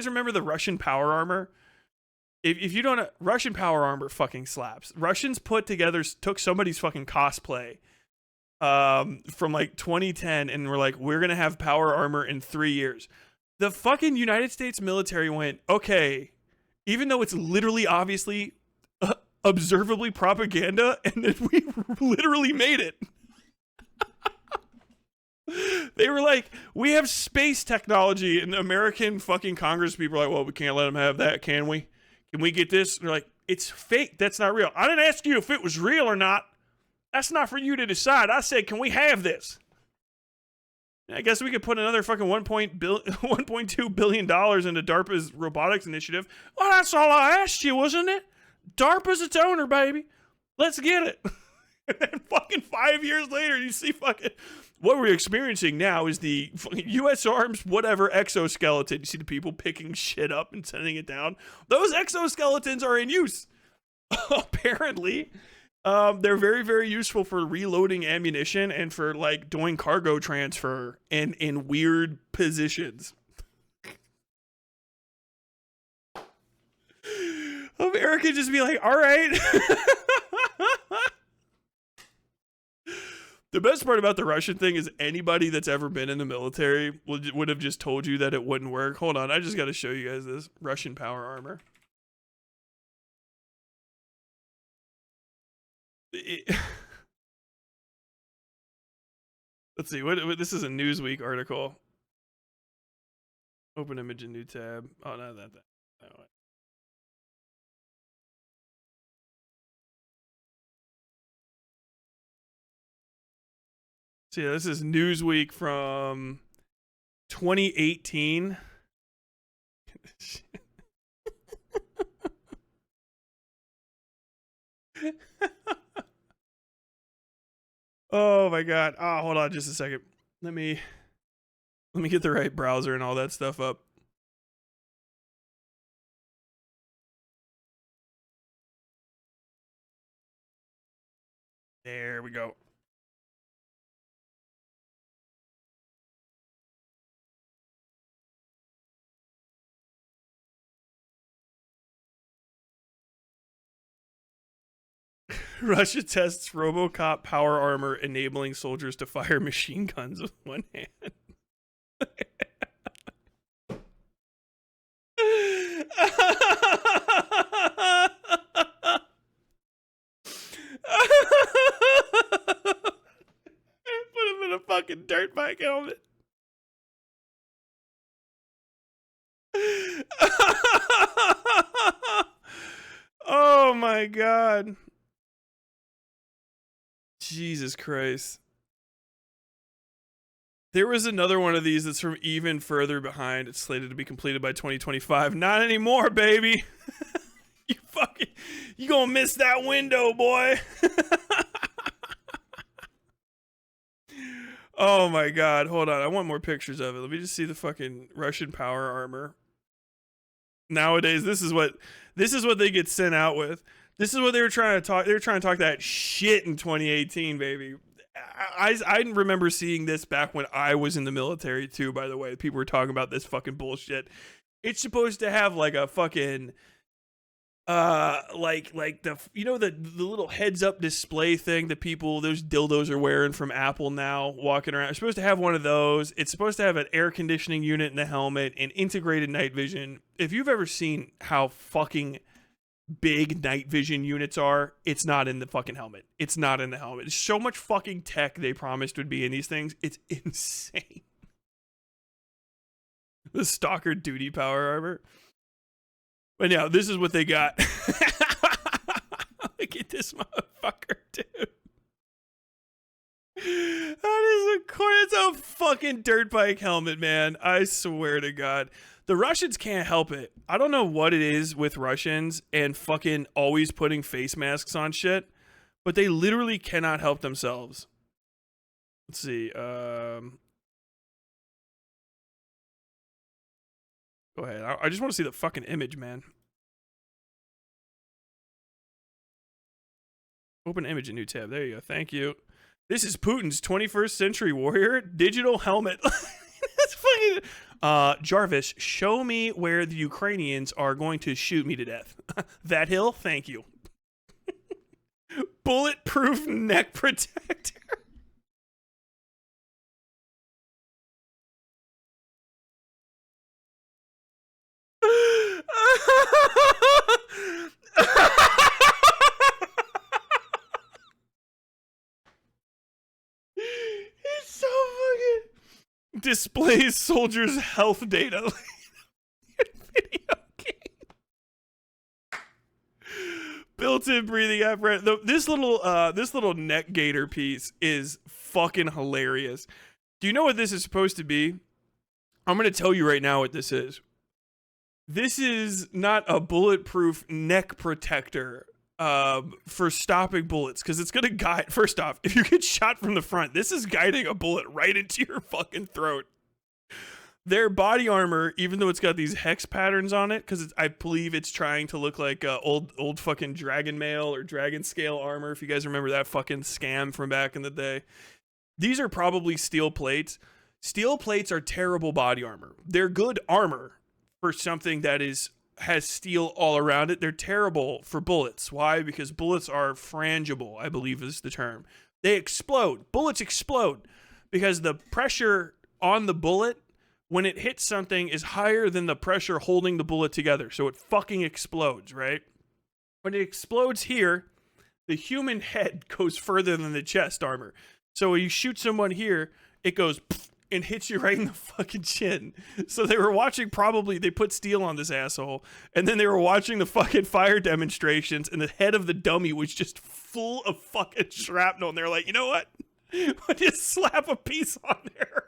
guys remember the Russian power armor? If you don't, Russian power armor fucking slaps. Russians took somebody's fucking cosplay from like 2010 and were like, we're gonna have power armor in 3 years. The fucking United States military went, okay, even though it's literally obviously observably propaganda, and then we literally made it. They were like, we have space technology, and the American fucking Congress people are like, well, we can't let them have that, can we? Can we get this? And they're like, it's fake. That's not real. I didn't ask you if it was real or not. That's not for you to decide. I said, can we have this? I guess we could put another fucking $1.2 billion into DARPA's robotics initiative. Well, that's all I asked you, wasn't it? DARPA's its owner, baby. Let's get it. And then fucking 5 years later, you see fucking... What we're experiencing now is the U.S. Arms whatever exoskeleton. You see the people picking shit up and sending it down. Those exoskeletons are in use. Apparently, they're very, very useful for reloading ammunition and for like doing cargo transfer and in weird positions. America just be like, all right. The best part about the Russian thing is anybody that's ever been in the military would have just told you that it wouldn't work. Hold on, I just got to show you guys this Russian power armor. Let's see, what this is a Newsweek article. Open image in new tab. Oh, no, that. No. So yeah, this is Newsweek from 2018. Oh my god. Oh, hold on just a second. Let me get the right browser and all that stuff up. There we go. Russia tests RoboCop power armor, enabling soldiers to fire machine guns with one hand. Put him in a fucking dirt bike helmet. Oh my god. Jesus Christ. There was another one of these that's from even further behind. It's slated to be completed by 2025. Not anymore, baby. You gonna miss that window, boy. Oh my god, hold on. I want more pictures of it. Let me just see the fucking Russian power armor. Nowadays, this is what they get sent out with. This is what they were trying to talk. They were trying to talk that shit in 2018, baby. I remember seeing this back when I was in the military too, by the way. People were talking about this fucking bullshit. It's supposed to have like a fucking like the the little heads up display thing that those dildos are wearing from Apple now, walking around. It's supposed to have one of those. It's supposed to have an air conditioning unit in the helmet and integrated night vision. If you've ever seen how fucking big night vision units are, it's not in the fucking helmet. It's not in the helmet. It's so much fucking tech they promised would be in these things. It's insane. The stalker duty power armor. But yeah, this is what they got. Look at this motherfucker, dude. It's a fucking dirt bike helmet, man. I swear to God. The Russians can't help it. I don't know what it is with Russians and fucking always putting face masks on shit, but they literally cannot help themselves. Let's see. Go ahead. I just want to see the fucking image, man. Open image in new tab. There you go. Thank you. This is Putin's 21st century warrior digital helmet. That's fucking... Jarvis, show me where the Ukrainians are going to shoot me to death. That hill? Thank you. Bulletproof neck protector. It's so fucking displays soldiers' health data. Video game. Built-in breathing apparatus. This little neck gaiter piece is fucking hilarious. Do you know what this is supposed to be? I'm gonna tell you right now what this is. This is not a bulletproof neck protector for stopping bullets, because it's gonna guide. First off, if you get shot from the front, this is guiding a bullet right into your fucking throat. Their body armor, even though it's got these hex patterns on it, because I believe it's trying to look like old fucking dragon mail or dragon scale armor, if you guys remember that fucking scam from back in the day. These are probably steel plates. Steel plates are terrible body armor. They're good armor for something that has steel all around it. They're terrible for bullets. Why? Because bullets are frangible, I believe is the term. They explode. Bullets explode because the pressure on the bullet when it hits something is higher than the pressure holding the bullet together. So it fucking explodes, right? When it explodes here, the human head goes further than the chest armor. So when you shoot someone here, it goes and hits you right in the fucking chin. So they were watching, probably they put steel on this asshole, and then they were watching the fucking fire demonstrations, and the head of the dummy was just full of fucking shrapnel, and they're like, you know what? We'll just slap a piece on there.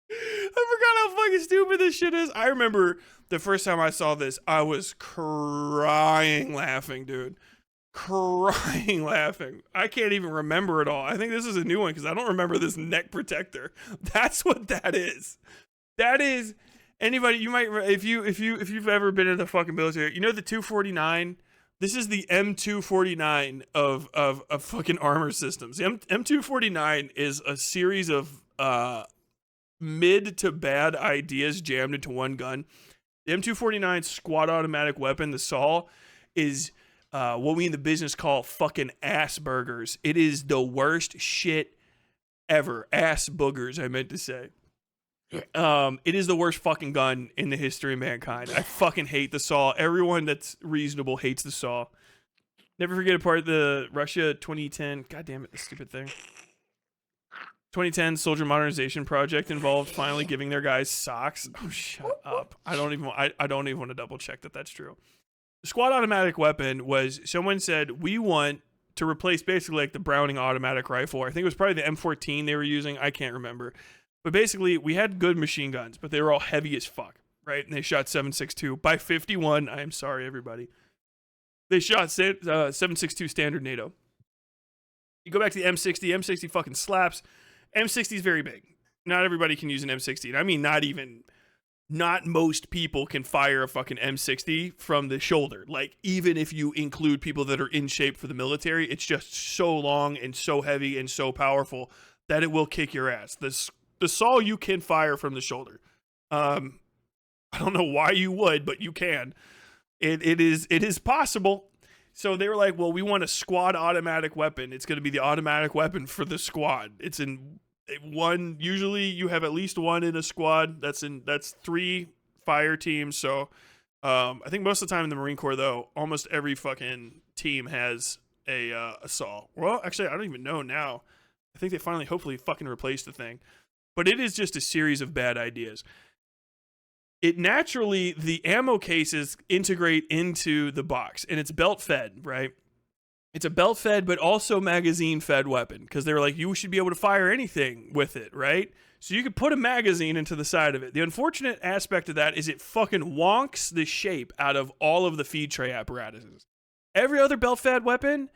I forgot how fucking stupid this shit is. I remember the first time I saw this, I was crying laughing, dude. Crying laughing. I can't even remember it all. I think this is a new one because I don't remember this neck protector. That's what that is. That is anybody, you might, if you've ever been in the fucking military, you know the 249. This is the M249 of fucking armor systems. The M249 is a series of mid to bad ideas jammed into one gun. The M249 squad automatic weapon, the SAW, is what we in the business call fucking ass burgers. It is the worst shit ever. Ass boogers, I meant to say. It is the worst fucking gun in the history of mankind. I fucking hate the SAW. Everyone that's reasonable hates the SAW. Never forget a part of the Russia 2010. God damn it, this stupid thing. 2010 soldier modernization project involved finally giving their guys socks. Oh, shut up. I don't even want to double check that that's true. The squad automatic weapon was, someone said, we want to replace basically like the Browning automatic rifle. I think it was probably the M14 they were using. I can't remember. But basically, we had good machine guns, but they were all heavy as fuck, right? And they shot 7.62 by 51. I am sorry, everybody. They shot 7.62 standard NATO. You go back to the M60. M60 fucking slaps. M60 is very big. Not everybody can use an M60. And I mean, not most people can fire a fucking M60 from the shoulder. Like, even if you include people that are in shape for the military, it's just so long and so heavy and so powerful that it will kick your ass. The SAW you can fire from the shoulder. I don't know why you would, but you can. It is possible. So they were like, well, we want a squad automatic weapon. It's going to be the automatic weapon for the squad. It's in one. Usually you have at least one in a squad. That's 3 fire teams. So I think most of the time in the Marine Corps, though, almost every fucking team has a SAW. Well, actually, I don't even know now. I think they finally, hopefully, fucking replaced the thing. But it is just a series of bad ideas. It naturally, the ammo cases integrate into the box, and it's belt fed, right? It's a belt fed, but also magazine fed weapon, because they were like, you should be able to fire anything with it, right? So you could put a magazine into the side of it. The unfortunate aspect of that is it fucking wonks the shape out of all of the feed tray apparatuses. Every other belt fed weapon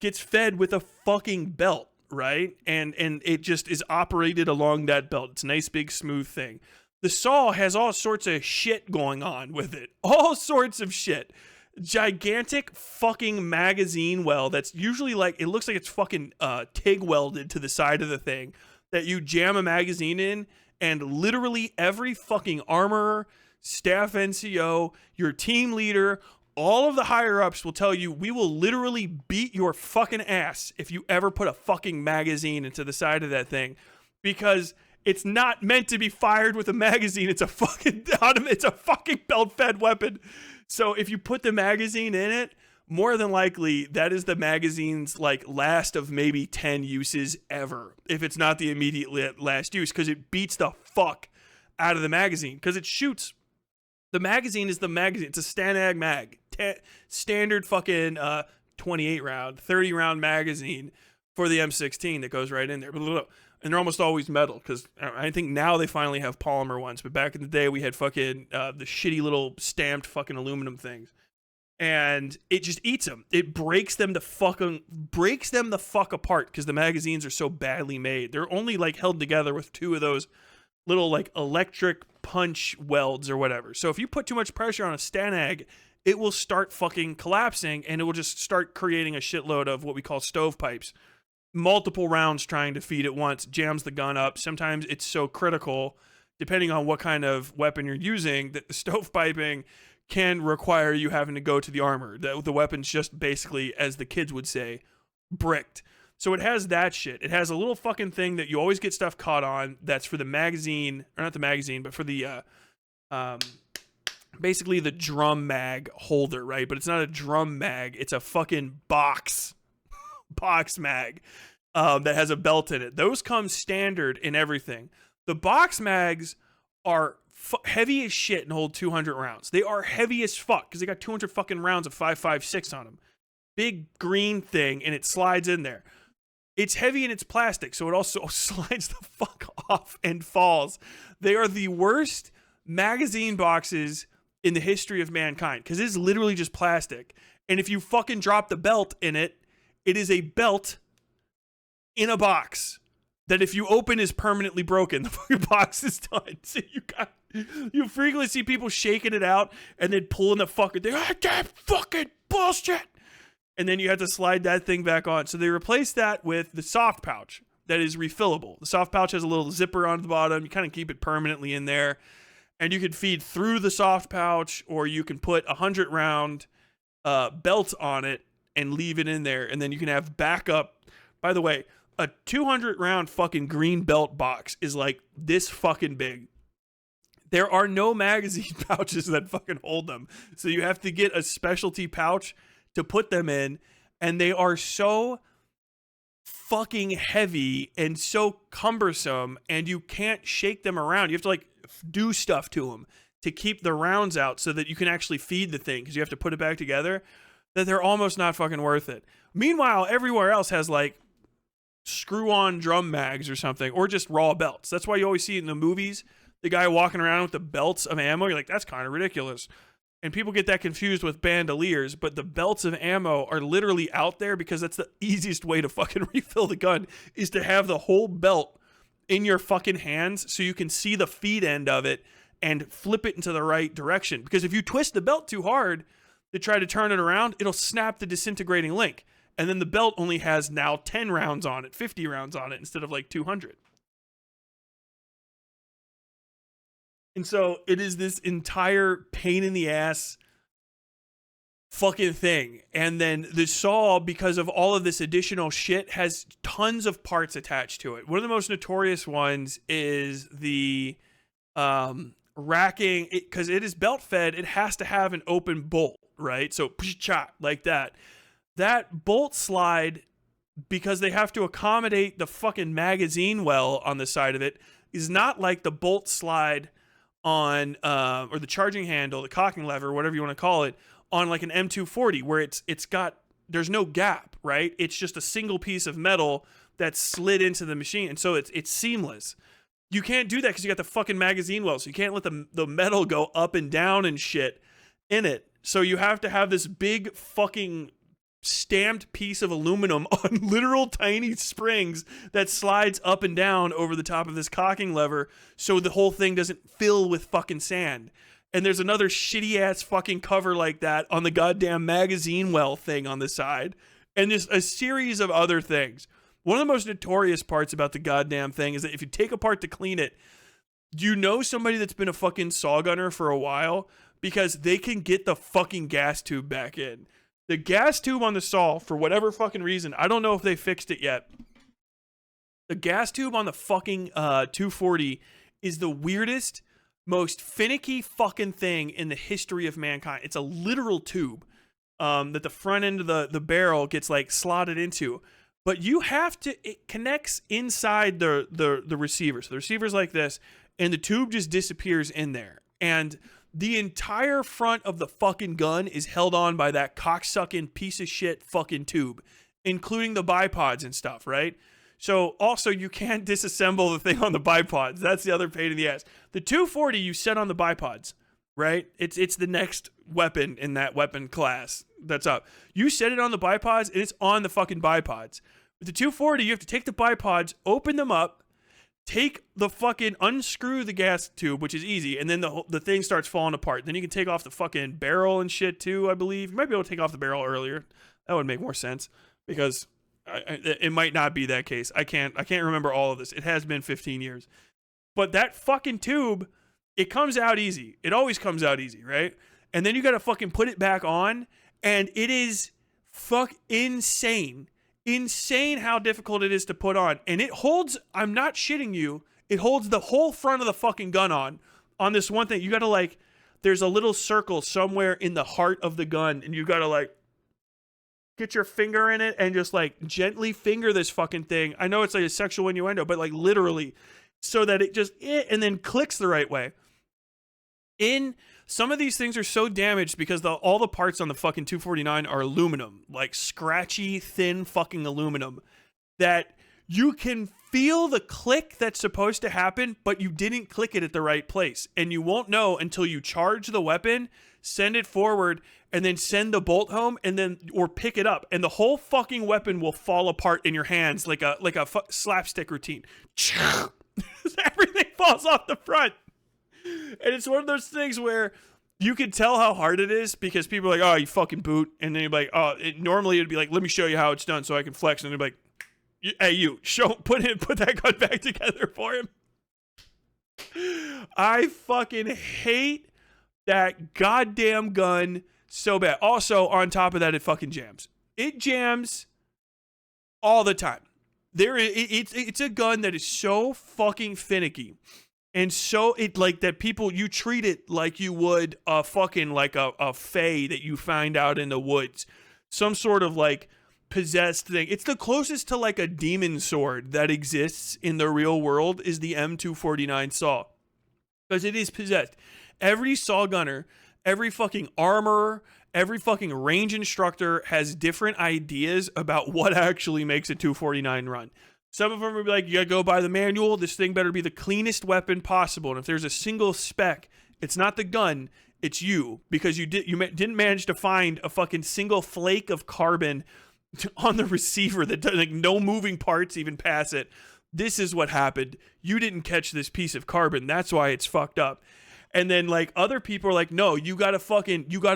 gets fed with a fucking belt, right? And it just is operated along that belt. It's a nice big smooth thing. The SAW has all sorts of shit going on with it. All sorts of shit. Gigantic fucking magazine well that's usually like, it looks like it's fucking TIG welded to the side of the thing. that you jam a magazine in, and literally every fucking armorer, staff NCO, your team leader, all of the higher ups will tell you, we will literally beat your fucking ass if you ever put a fucking magazine into the side of that thing, because it's not meant to be fired with a magazine. It's a fucking belt-fed weapon. So if you put the magazine in it, more than likely that is the magazine's like last of maybe 10 uses ever, if it's not the immediate last use, because it beats the fuck out of the magazine, because it shoots. The magazine is the magazine. It's a Stanag mag, standard fucking 28 round, 30 round magazine for the M16 that goes right in there. And they're almost always metal, because I think now they finally have polymer ones. But back in the day, we had fucking the shitty little stamped fucking aluminum things. And it just eats them. It breaks them the fuck apart, because the magazines are so badly made. They're only like held together with two of those little like electric punch welds or whatever. So if you put too much pressure on a Stanag, it will start fucking collapsing, and it will just start creating a shitload of what we call stovepipes. Multiple rounds trying to feed at once, jams the gun up. Sometimes it's so critical, depending on what kind of weapon you're using, that the stovepiping can require you having to go to the armor. The weapon's just basically, as the kids would say, bricked. So it has that shit. It has a little fucking thing that you always get stuff caught on, that's for the magazine, or not the magazine, but for the, basically the drum mag holder, right? But it's not a drum mag, it's a fucking box mag that has a belt in it. Those come standard in everything. The box mags are heavy as shit and hold 200 rounds. They are heavy as fuck because they got 200 fucking rounds of 5.56 on them. Big green thing, and it slides in there. It's heavy and it's plastic, so it also slides the fuck off and falls. They are the worst magazine boxes in the history of mankind, because it is literally just plastic. And if you fucking drop the belt in it, it is a belt in a box that if you open is permanently broken. The fucking box is done. So you frequently see people shaking it out and then pulling the fucking thing. Ah, that fucking bullshit. And then you have to slide that thing back on. So they replaced that with the soft pouch that is refillable. The soft pouch has a little zipper on the bottom. You kind of keep it permanently in there. And you can feed through the soft pouch, or you can put 100 round belt on it and leave it in there. And then you can have backup. By the way, a 200 round fucking green belt box is like this fucking big. There are no magazine pouches that fucking hold them. So you have to get a specialty pouch to put them in. And they are so fucking heavy and so cumbersome, and you can't shake them around. You have to like do stuff to them to keep the rounds out so that you can actually feed the thing, because you have to put it back together, that they're almost not fucking worth it. Meanwhile, everywhere else has like screw-on drum mags or something, or just raw belts. That's why you always see in the movies the guy walking around with the belts of ammo. You're like, that's kind of ridiculous. And people get that confused with bandoliers, but the belts of ammo are literally out there because that's the easiest way to fucking refill the gun, is to have the whole belt in your fucking hands so you can see the feed end of it and flip it into the right direction. Because if you twist the belt too hard to try to turn it around, it'll snap the disintegrating link. And then the belt only has now 10 rounds on it, 50 rounds on it, instead of like 200. And so it is this entire pain in the ass fucking thing. And then the saw, because of all of this additional shit, has tons of parts attached to it. One of the most notorious ones is the racking, because it is belt fed. It has to have an open bolt, right? So like that. That bolt slide, because they have to accommodate the fucking magazine well on the side of it, is not like the bolt slide on or the charging handle, the cocking lever, whatever you want to call it, on like an M240, where it's got, there's no gap, right? It's just a single piece of metal that's slid into the machine, and so it's seamless. You can't do that because you got the fucking magazine well, so you can't let the metal go up and down and shit in it. So you have to have this big fucking stamped piece of aluminum on literal tiny springs that slides up and down over the top of this cocking lever, so the whole thing doesn't fill with fucking sand. And there's another shitty ass fucking cover like that on the goddamn magazine well thing on the side, and just a series of other things. One of the most notorious parts about the goddamn thing is that if you take apart to clean it, you know somebody that's been a fucking saw gunner for a while because they can get the fucking gas tube back in. The gas tube on the saw, for whatever fucking reason, I don't know if they fixed it yet. The gas tube on the fucking 240 is the weirdest, most finicky fucking thing in the history of mankind. It's a literal tube that the front end of the barrel gets like slotted into. But you have to, it connects inside the receiver. So the receiver's like this, and the tube just disappears in there. And the entire front of the fucking gun is held on by that cocksucking piece of shit fucking tube, including the bipods and stuff, right? So also you can't disassemble the thing on the bipods. That's the other pain in the ass. The 240 you set on the bipods, right? It's the next weapon in that weapon class that's up. You set it on the bipods and it's on the fucking bipods. With the 240, you have to take the bipods, open them up, take the fucking, unscrew the gas tube, which is easy, and then the thing starts falling apart. Then you can take off the fucking barrel and shit too, I believe. You might be able to take off the barrel earlier. That would make more sense because it might not be that case. I can't remember all of this. It has been 15 years. But that fucking tube, it comes out easy. It always comes out easy, right? And then you got to fucking put it back on, and it is insane. Insane how difficult it is to put on. And it holds, I'm not shitting you, it holds the whole front of the fucking gun on this one thing. You gotta like, there's a little circle somewhere in the heart of the gun, and you gotta like get your finger in it and just like gently finger this fucking thing. I know it's like a sexual innuendo, but like literally, so that it just and then clicks the right way. Some of these things are so damaged because all the parts on the fucking 249 are aluminum, like scratchy, thin fucking aluminum, that you can feel the click that's supposed to happen, but you didn't click it at the right place. And you won't know until you charge the weapon, send it forward, and then send the bolt home, and then, or pick it up. And the whole fucking weapon will fall apart in your hands like a slapstick routine. Everything falls off the front. And it's one of those things where you can tell how hard it is because people are like, oh, you fucking boot. And then you're like, oh, normally it'd be like, let me show you how it's done so I can flex. And they're like, hey, you, put that gun back together for him. I fucking hate that goddamn gun so bad. Also, on top of that, it fucking jams. It jams all the time. It's a gun that is so fucking finicky. And so it like that people, you treat it like you would a fucking like a fae that you find out in the woods. Some sort of like possessed thing. It's the closest to like a demon sword that exists in the real world is the M249 saw. Because it is possessed. Every saw gunner, every fucking armorer, every fucking range instructor has different ideas about what actually makes a 249 run. Some of them will be like, you gotta go by the manual. This thing better be the cleanest weapon possible. And if there's a single speck, it's not the gun, it's you. Because you didn't manage to find a fucking single flake of carbon on the receiver that like no moving parts even pass it. This is what happened. You didn't catch this piece of carbon. That's why it's fucked up. And then like other people are like, no, you gotta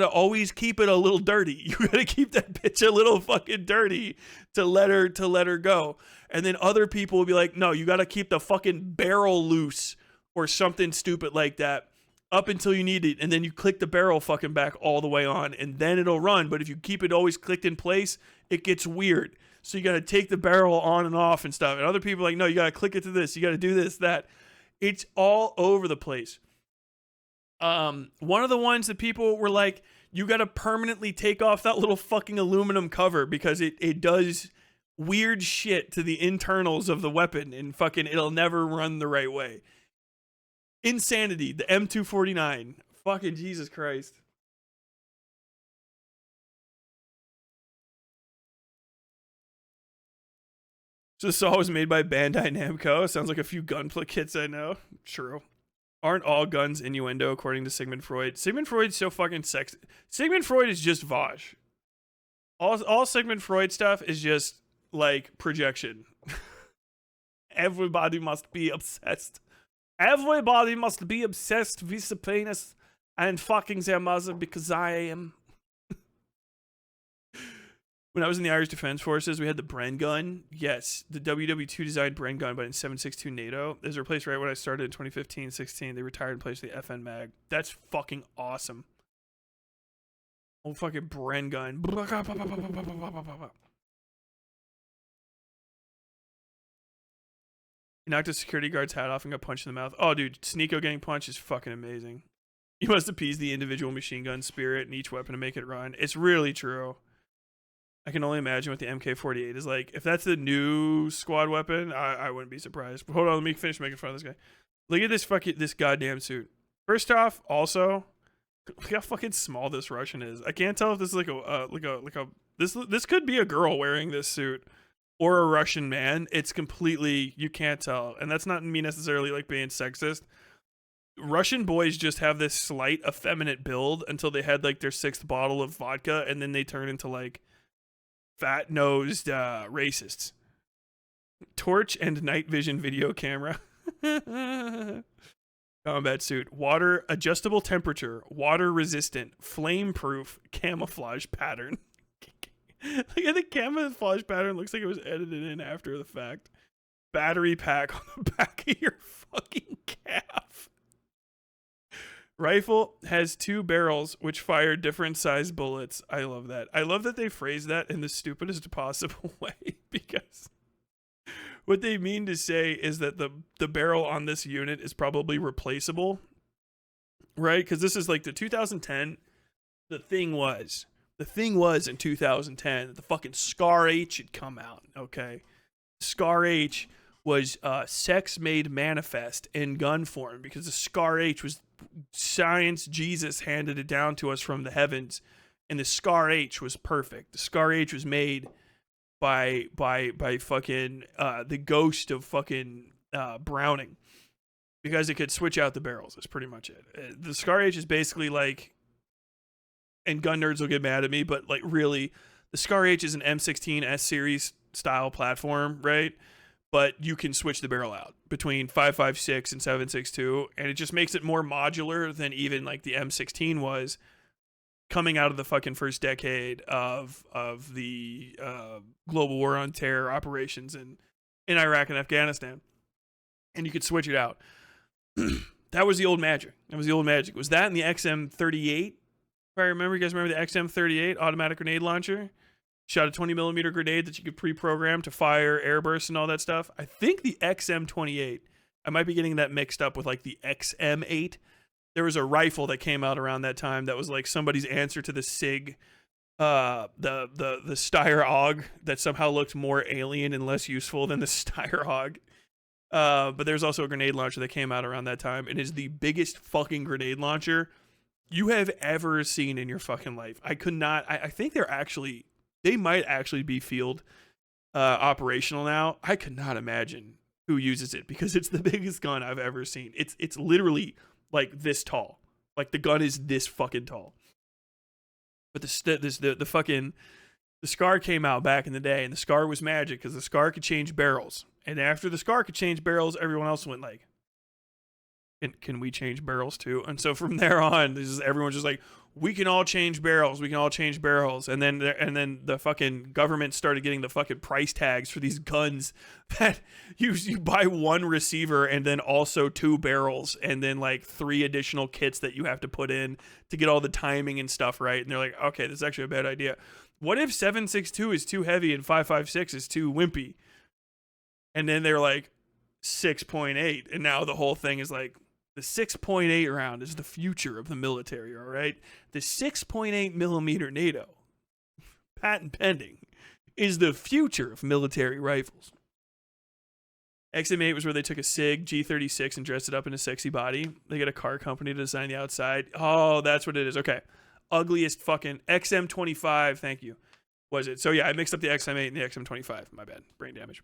always keep it a little dirty. You gotta keep that bitch a little fucking dirty to let her go. And then other people will be like, no, you gotta keep the fucking barrel loose or something stupid like that up until you need it. And then you click the barrel fucking back all the way on and then it'll run. But if you keep it always clicked in place, it gets weird. So you gotta take the barrel on and off and stuff. And other people are like, no, you gotta click it to this. You gotta do this, that. It's all over the place. One of the ones that people were like, you got to permanently take off that little fucking aluminum cover because it does weird shit to the internals of the weapon and fucking it'll never run the right way. Insanity. The M249. Fucking Jesus Christ. So this saw was made by Bandai Namco. Sounds like a few gunplay kits I know. True. Aren't all guns innuendo, according to Sigmund Freud? Sigmund Freud's so fucking sexy. Sigmund Freud is just Vosh. All Sigmund Freud stuff is just, like, projection. Everybody must be obsessed. Everybody must be obsessed with the penis and fucking their mother because I am. When I was in the Irish Defense Forces, we had the Bren gun. Yes, the WW2 designed Bren gun, but in 7.62 NATO. It was replaced right when I started in 2015-16. They retired and placed the FN mag. That's fucking awesome. Old fucking Bren gun. He knocked a security guard's hat off and got punched in the mouth. Oh, dude, Sneeko getting punched is fucking amazing. You must appease the individual machine gun spirit in each weapon to make it run. It's really true. I can only imagine what the MK48 is like. If that's the new squad weapon, I wouldn't be surprised. But hold on, let me finish making fun of this guy. Look at this goddamn suit. First off, also, look how fucking small this Russian is. I can't tell if this is this could be a girl wearing this suit or a Russian man. It's completely, you can't tell. And that's not me necessarily like being sexist. Russian boys just have this slight effeminate build until they had like their 6th bottle of vodka, and then they turn into like fat-nosed racists. Torch and night vision video camera. Combat suit. Water adjustable temperature. Water resistant. Flame proof. Camouflage pattern. Look at the camouflage pattern. Looks like it was edited in after the fact. Battery pack on the back of your fucking calf. Rifle has 2 barrels which fire different size bullets. I love that. I love that they phrase that in the stupidest possible way, because what they mean to say is that the barrel on this unit is probably replaceable, right? Because this is like the 2010. The thing was in 2010 that the fucking Scar H had come out. Okay, Scar H was sex made manifest in gun form, because the Scar H was science. Jesus handed it down to us from the heavens, and the Scar H was perfect. The Scar H was made by fucking the ghost of fucking Browning, because it could switch out the barrels. That's pretty much it. The Scar H is basically like, and gun nerds will get mad at me, but like really, the Scar H is an M16 S series style platform, right? But you can switch the barrel out between 5.56 and 7.62, and it just makes it more modular than even like the M16 was, coming out of the fucking first decade of the global war on terror operations in Iraq and Afghanistan. And you could switch it out. That was the old magic. It was that and the XM38. If I remember, you guys remember the XM38 automatic grenade launcher? Shot a 20mm grenade that you could pre-program to fire airbursts and all that stuff. I think the XM28, I might be getting that mixed up with like the XM8. There was a rifle that came out around that time that was like somebody's answer to the SIG, the Steyr AUG, that somehow looked more alien and less useful than the Steyr AUG. But there's also a grenade launcher that came out around that time. It is the biggest fucking grenade launcher you have ever seen in your fucking life. I think they might actually be field operational now. I could not imagine who uses it, because it's the biggest gun I've ever seen. It's literally like this tall. Like the gun is this fucking tall. But the Scar came out back in the day, and the Scar was magic because the Scar could change barrels. And after the Scar could change barrels, everyone else went like, can we change barrels too? And so from there on, everyone's just like, we can all change barrels. And then the fucking government started getting the fucking price tags for these guns that you buy 1 receiver and then also 2 barrels and then like 3 additional kits that you have to put in to get all the timing and stuff right. And they're like, okay, this is actually a bad idea. What if 7.62 is too heavy and 5.56 is too wimpy? And then they're like 6.8, and now the whole thing is like, the 6.8 round is the future of the military, all right? The 6.8mm NATO, patent pending, is the future of military rifles. XM8 was where they took a SIG G36 and dressed it up in a sexy body. They got a car company to design the outside. Oh, that's what it is. Okay. Ugliest fucking XM25, thank you. Was it? So yeah, I mixed up the XM8 and the XM25. My bad. Brain damage.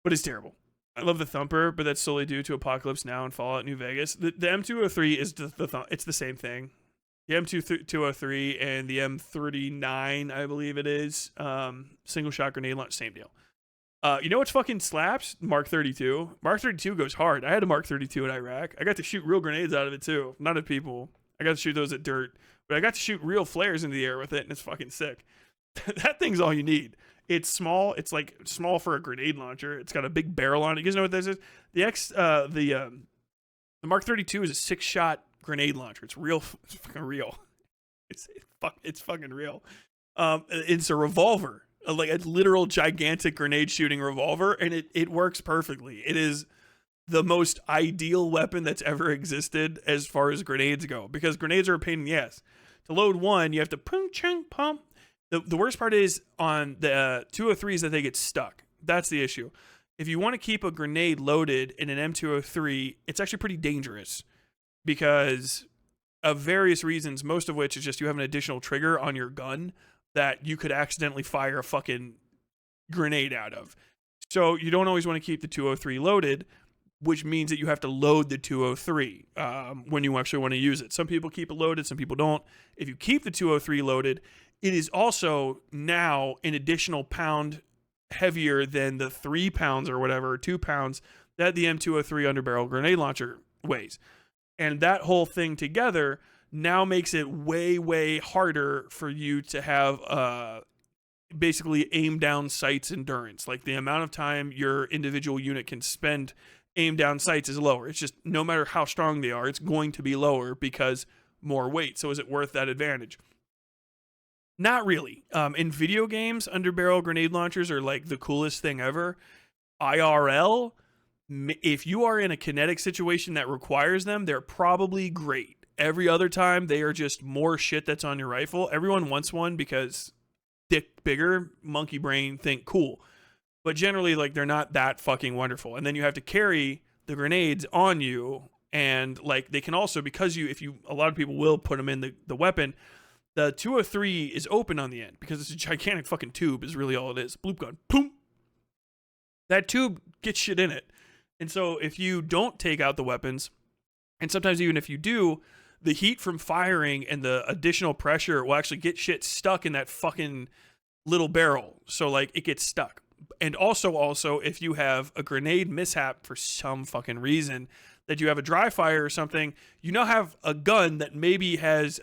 But it's terrible. I love the Thumper, but that's solely due to Apocalypse Now and Fallout New Vegas. The M203 is it's the same thing. The M203 and the M39, I believe it is, single shot grenade launch, same deal. You know what's fucking slaps? Mark 32. Mark 32 goes hard. I had a Mark 32 in Iraq. I got to shoot real grenades out of it too. Not at people. I got to shoot those at dirt, but I got to shoot real flares into the air with it, and it's fucking sick. That thing's all you need. It's small. It's like small for a grenade launcher. It's got a big barrel on it. You guys know what this is? The Mark 32 is a 6-shot grenade launcher. It's real. It's fucking real. It's fucking real. It's a revolver, like a literal gigantic grenade shooting revolver, and it works perfectly. It is the most ideal weapon that's ever existed as far as grenades go, because grenades are a pain in the ass. To load one, you have to pump. The worst part is on the 203s that they get stuck. That's the issue. If you want to keep a grenade loaded in an M203, it's actually pretty dangerous because of various reasons, most of which is just you have an additional trigger on your gun that you could accidentally fire a fucking grenade out of. So you don't always want to keep the 203 loaded, which means that you have to load the 203 when you actually want to use it. Some people keep it loaded, some people don't. If you keep the 203 loaded, it is also now an additional pound heavier than the 3 pounds or whatever, or 2 pounds that the M203 underbarrel grenade launcher weighs. And that whole thing together now makes it way, way harder for you to have basically aim down sights endurance. Like the amount of time your individual unit can spend aim down sights is lower. It's just no matter how strong they are, it's going to be lower because more weight. So is it worth that advantage? Not really. In video games, underbarrel grenade launchers are like the coolest thing ever. IRL, if you are in a kinetic situation that requires them, they're probably great. Every other time, they are just more shit that's on your rifle. Everyone wants one because dick bigger, monkey brain, think cool. But generally, like, they're not that fucking wonderful. And then you have to carry the grenades on you. And, like, they can also, because a lot of people will put them in the weapon, the 203 is open on the end because it's a gigantic fucking tube is really all it is. Bloop gun. Boom. That tube gets shit in it. And so if you don't take out the weapons, and sometimes even if you do, the heat from firing and the additional pressure will actually get shit stuck in that fucking little barrel. So, like, it gets stuck. And also, if you have a grenade mishap for some fucking reason, that you have a dry fire or something, you now have a gun that maybe has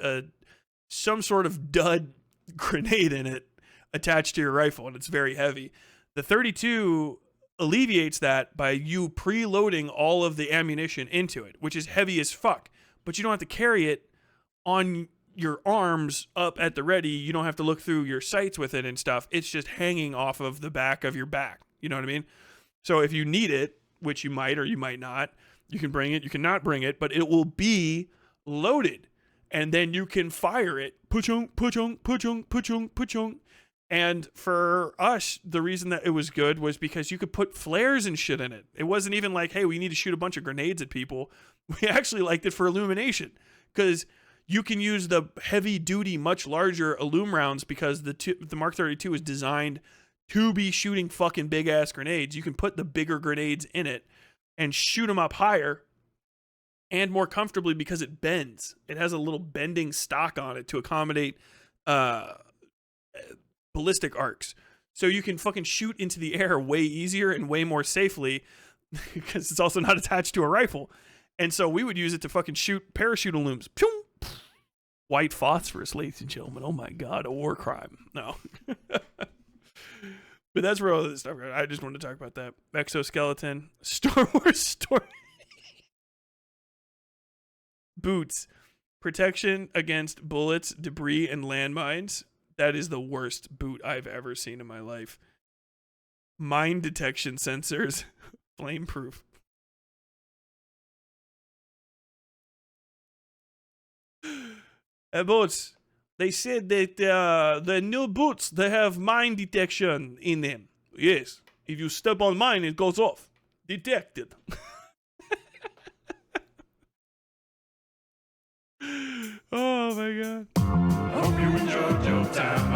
some sort of dud grenade in it attached to your rifle, and it's very heavy. The 32 alleviates that by you preloading all of the ammunition into it, which is heavy as fuck. But you don't have to carry it on your arms up at the ready. You don't have to look through your sights with it and stuff. It's just hanging off of the back of your back. You know what I mean? So if you need it, which you might or you might not, you can bring it, you cannot bring it, but it will be loaded. And then you can fire it. Puchung, puchung, puchung, puchung, puchung. And for us, the reason that it was good was because you could put flares and shit in it. It wasn't even like, hey, we need to shoot a bunch of grenades at people. We actually liked it for illumination because you can use the heavy duty, much larger illum rounds because the Mark 32 is designed to be shooting fucking big ass grenades. You can put the bigger grenades in it and shoot them up higher and more comfortably because it bends. It has a little bending stock on it to accommodate ballistic arcs. So you can fucking shoot into the air way easier and way more safely because it's also not attached to a rifle. And so we would use it to fucking shoot parachute illums. Pew! White phosphorus, ladies and gentlemen. Oh my God, a war crime. No. But that's where all this stuff goes. I just wanted to talk about that. Exoskeleton. Star Wars story. Boots. Protection against bullets, debris, and landmines. That is the worst boot I've ever seen in my life. Mine detection sensors. Flameproof. Boots. They said that the new boots, they have mine detection in them. Yes. If you step on mine, it goes off. Detected. Oh my God. Hope you enjoyed your time